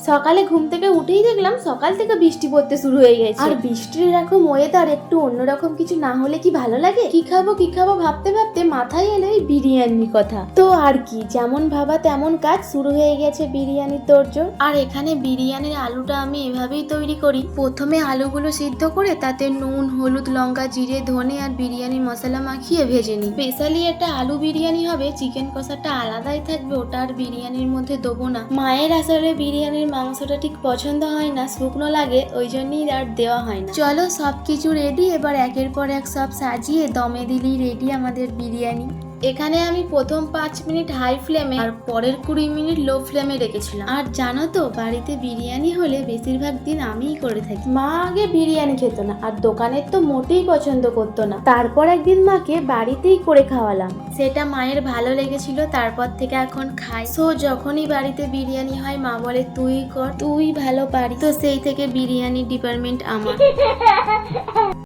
সকালে ঘুম থেকে উঠেই দেখলাম সকাল থেকে বৃষ্টি পড়তে শুরু হয়ে গেছে। আর বৃষ্টির এরকম ওয়েদার একটু অন্যরকম কিছু না হলে কি ভালো লাগে? কি খাবো ভাবতে ভাবতে মাথায় এলো এই বিরিয়ানির কথা। তো আর কি, যেমন ভাবা তেমন কাজ, শুরু হয়ে গেছে বিরিয়ানির তোড়জোড়। আর এখানে বিরিয়ানির আলুটা আমি এভাবেই তৈরি করি। প্রথমে আলুগুলো সিদ্ধ করে তাতে নুন, হলুদ, লঙ্কা, জিরে, ধনে আর বিরিয়ানি মশলা মাখিয়ে ভেজে নিই। স্পেশালি একটা আলু বিরিয়ানি হবে, চিকেন কষাটা আলাদাই থাকবে, ওটা আর বিরিয়ানির মধ্যে দেবো না। মায়ের আসলে বিরিয়ানির মাংসটা ঠিক পছন্দ হয় না, শুকনো লাগে, ওই জন্যই আর দেওয়া হয় না। চলো সবকিছু রেডি, এবার একের পর এক সব সাজিয়ে দমে দিলেই রেডি আমাদের বিরিয়ানি। এখানে আমি প্রথম 5 মিনিট হাই ফ্লেমে আর পরের 20 মিনিট লো ফ্লেমে রেখেছিলাম। আর জানো তো, বাড়িতে বিরিয়ানি হলে বেশিরভাগ দিন আমিই করে থাকি। মা আগে বিরিয়ানি খেত না, আর দোকানের তো মোটেই পছন্দ করতো না। তারপর একদিন মাকে বাড়িতেই করে খাওয়ালাম, সেটা মায়ের ভালো লেগেছিল, তারপর থেকে এখন খাই। সো যখনই বাড়িতে বিরিয়ানি হয় মা বলে তুই কর, তুই ভালো পারিস। তো সেই থেকে বিরিয়ানি ডিপার্টমেন্ট আমার।